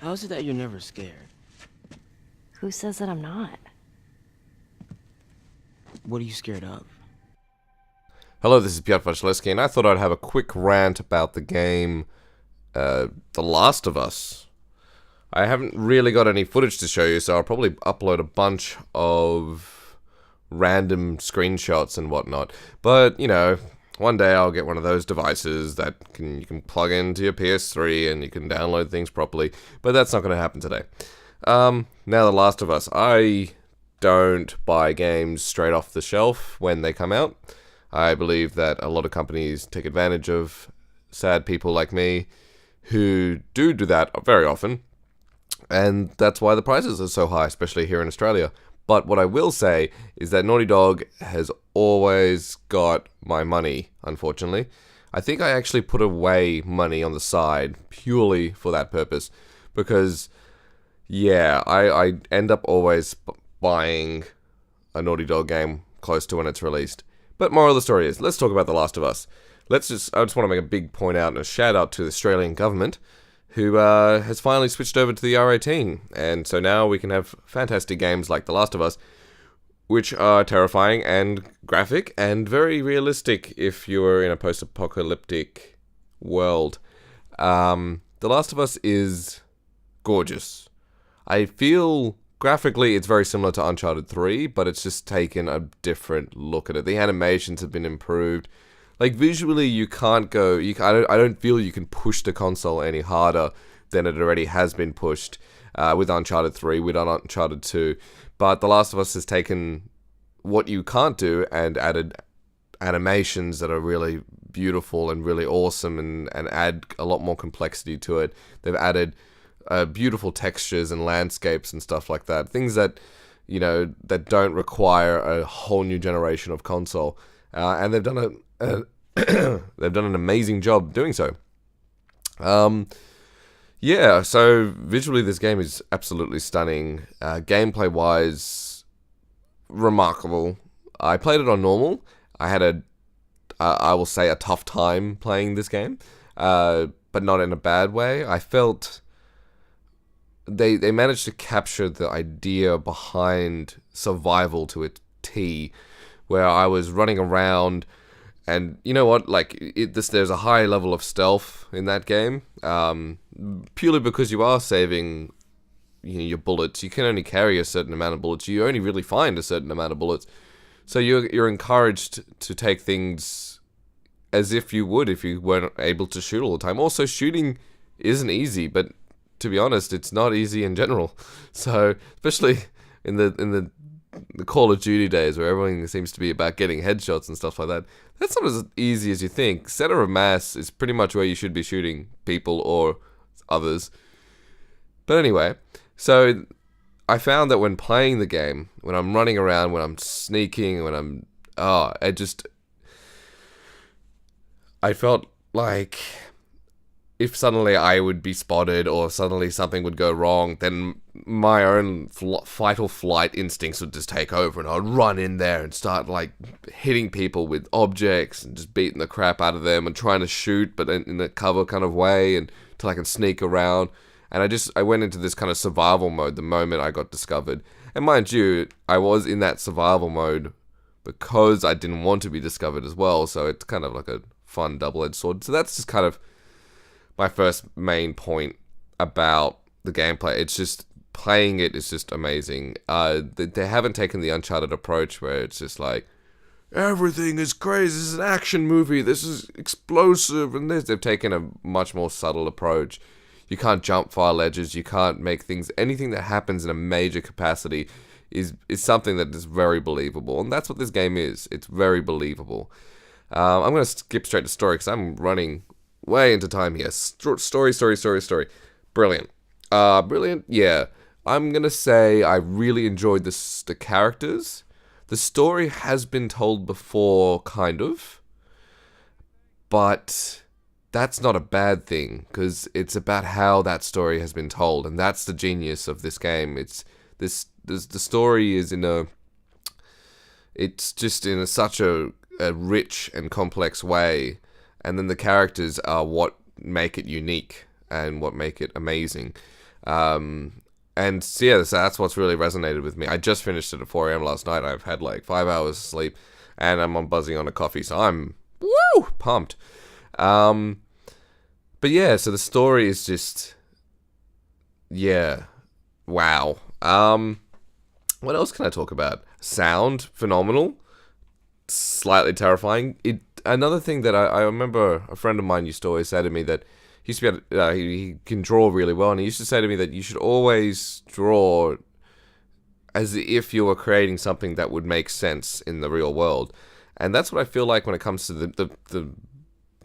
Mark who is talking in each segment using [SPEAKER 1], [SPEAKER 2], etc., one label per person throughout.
[SPEAKER 1] How is it that you're never scared?
[SPEAKER 2] Who says that I'm not?
[SPEAKER 1] What are you scared of?
[SPEAKER 3] Hello, this is Piotr Wasilewski, and I thought I'd have a quick rant about the game, The Last of Us. I haven't really got any footage to show you, so I'll probably upload a bunch of random screenshots and whatnot. But, you know, one day I'll get one of those devices that you can plug into your PS3 and you can download things properly. But that's not going to happen today. Now, The Last of Us. I don't buy games straight off the shelf when they come out. I believe that a lot of companies take advantage of sad people like me who do that very often. And that's why the prices are so high, especially here in Australia. But what I will say is that Naughty Dog has always got my money, unfortunately. I think I actually put away money on the side purely for that purpose. Because, yeah, I end up always buying a Naughty Dog game close to when it's released. But moral of the story is, let's talk about The Last of Us. I just want to make a big point out and a shout out to the Australian government, who has finally switched over to the R18. And so now we can have fantastic games like The Last of Us, which are terrifying and graphic and very realistic if you're in a post-apocalyptic world. The Last of Us is gorgeous. I feel graphically it's very similar to Uncharted 3, but it's just taken a different look at it. The animations have been improved. Like, visually, you can't go... I don't feel you can push the console any harder than it already has been pushed with Uncharted 3, with Uncharted 2. But The Last of Us has taken what you can't do and added animations that are really beautiful and really awesome and add a lot more complexity to it. They've added beautiful textures and landscapes and stuff like that. Things that, you know, that don't require a whole new generation of console. And they've done they've done an amazing job doing so. Yeah, so visually this game is absolutely stunning. Gameplay wise, remarkable. I played it on normal. I had I will say a tough time playing this game, but not in a bad way. I felt they managed to capture the idea behind survival to a T, where I was running around. And you know what? Like, there's a high level of stealth in that game, purely because you are saving, your bullets. You can only carry a certain amount of bullets. You only really find a certain amount of bullets, so you're encouraged to take things as if you would if you weren't able to shoot all the time. Also, shooting isn't easy, but to be honest, it's not easy in general. So, especially in the Call of Duty days where everything seems to be about getting headshots and stuff like that, that's not as easy as you think. Center of mass is pretty much where you should be shooting people or others. But anyway, so I found that when playing the game, when I'm running around, when I'm sneaking, I felt like if suddenly I would be spotted or suddenly something would go wrong, then my own fight or flight instincts would just take over, and I'd run in there and start like hitting people with objects and just beating the crap out of them and trying to shoot, but in a cover kind of way, and till I can sneak around. And I went into this kind of survival mode the moment I got discovered. And mind you, I was in that survival mode because I didn't want to be discovered as well, so it's kind of like a fun double-edged sword. So that's just kind of my first main point about the gameplay. It's just, playing it is just amazing. They haven't taken the Uncharted approach where it's just like, everything is crazy, this is an action movie, this is explosive, and this. They've taken a much more subtle approach. You can't jump far ledges, you can't make things, anything that happens in a major capacity is something that is very believable, and that's what this game is. It's very believable. I'm going to skip straight to story because I'm running way into time here. Story. Brilliant. Brilliant, yeah. I'm going to say I really enjoyed the characters. The story has been told before, kind of. But that's not a bad thing, because it's about how that story has been told. And that's the genius of this game. The story is it's just in such a rich and complex way. And then the characters are what make it unique and what make it amazing. And so, yeah, that's what's really resonated with me. I just finished it at 4 a.m. last night. I've had like 5 hours of sleep, and I'm on buzzing on a coffee, so I'm pumped. But yeah, so the story is just, yeah, wow. What else can I talk about? Sound, phenomenal. Slightly terrifying. Another thing that I remember a friend of mine used to always say to me that he used to be able to, he can draw really well, and he used to say to me that you should always draw as if you were creating something that would make sense in the real world. And that's what I feel like when it comes to the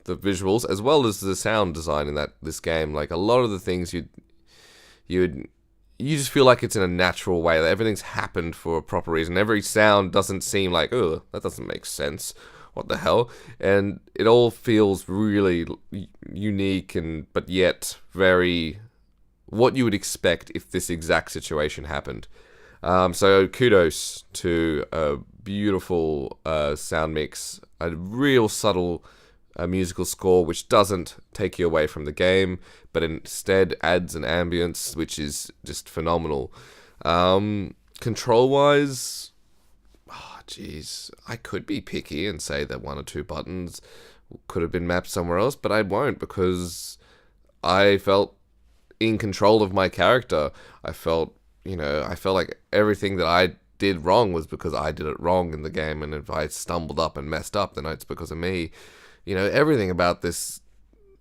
[SPEAKER 3] visuals as well as the sound design in this game. Like a lot of the things you just feel like it's in a natural way, that everything's happened for a proper reason. Every sound doesn't seem like, oh, that doesn't make sense. What the hell? And it all feels really unique, but yet very what you would expect if this exact situation happened. So kudos to a beautiful sound mix, a real subtle musical score which doesn't take you away from the game, but instead adds an ambience which is just phenomenal. Control-wise, jeez, I could be picky and say that 1 or 2 buttons could have been mapped somewhere else, but I won't, because I felt in control of my character. I felt like everything that I did wrong was because I did it wrong in the game, and if I stumbled up and messed up, then it's because of me. Everything about this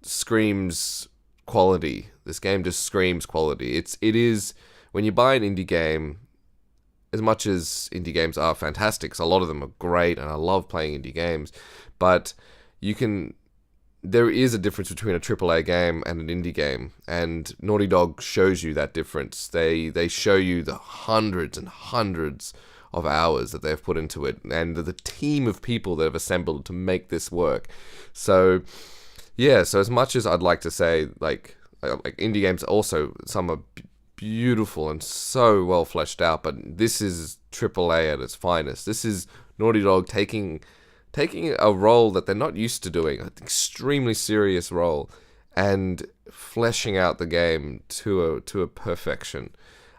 [SPEAKER 3] screams quality. This game just screams quality. It is, when you buy an indie game, as much as indie games are fantastic, so a lot of them are great, and I love playing indie games, but there is a difference between a AAA game and an indie game, and Naughty Dog shows you that difference. They show you the hundreds and hundreds of hours that they've put into it, and the team of people that have assembled to make this work. So, yeah, so as much as I'd like to say, like indie games also, some are beautiful and so well fleshed out, but this is AAA at its finest. This is Naughty Dog taking a role that they're not used to doing, an extremely serious role, and fleshing out the game to a perfection.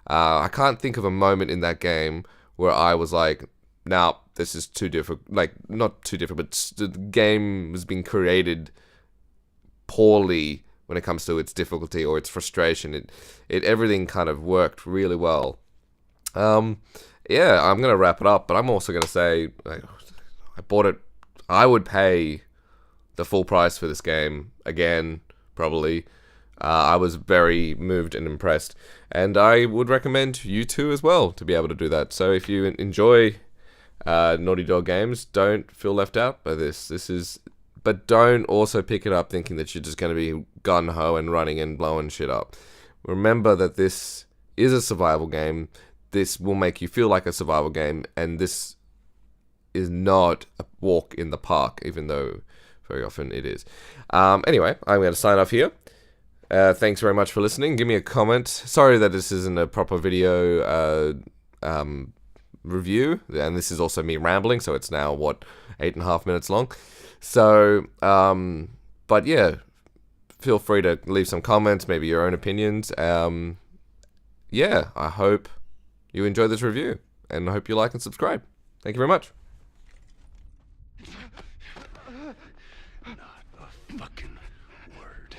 [SPEAKER 3] I can't think of a moment in that game where I was like, nah, this is too difficult. Like, not too difficult, but the game was being created poorly when it comes to its difficulty or its frustration. Everything kind of worked really well. Yeah, I'm going to wrap it up, but I'm also going to say, I bought it. I would pay the full price for this game again, probably. I was very moved and impressed, and I would recommend you too as well to be able to do that. So if you enjoy Naughty Dog games, don't feel left out by this. But don't also pick it up thinking that you're just going to be gung-ho and running and blowing shit up. Remember that this is a survival game. This will make you feel like a survival game, and this is not a walk in the park, even though very often it is. Anyway, I'm going to sign off here. Thanks very much for listening. Give me a comment. Sorry that this isn't a proper video review, and this is also me rambling, so it's now, 8.5 minutes long. So, but yeah, feel free to leave some comments, maybe your own opinions. Yeah, I hope you enjoy this review, and I hope you like and subscribe. Thank you very much.
[SPEAKER 4] Not a fucking word.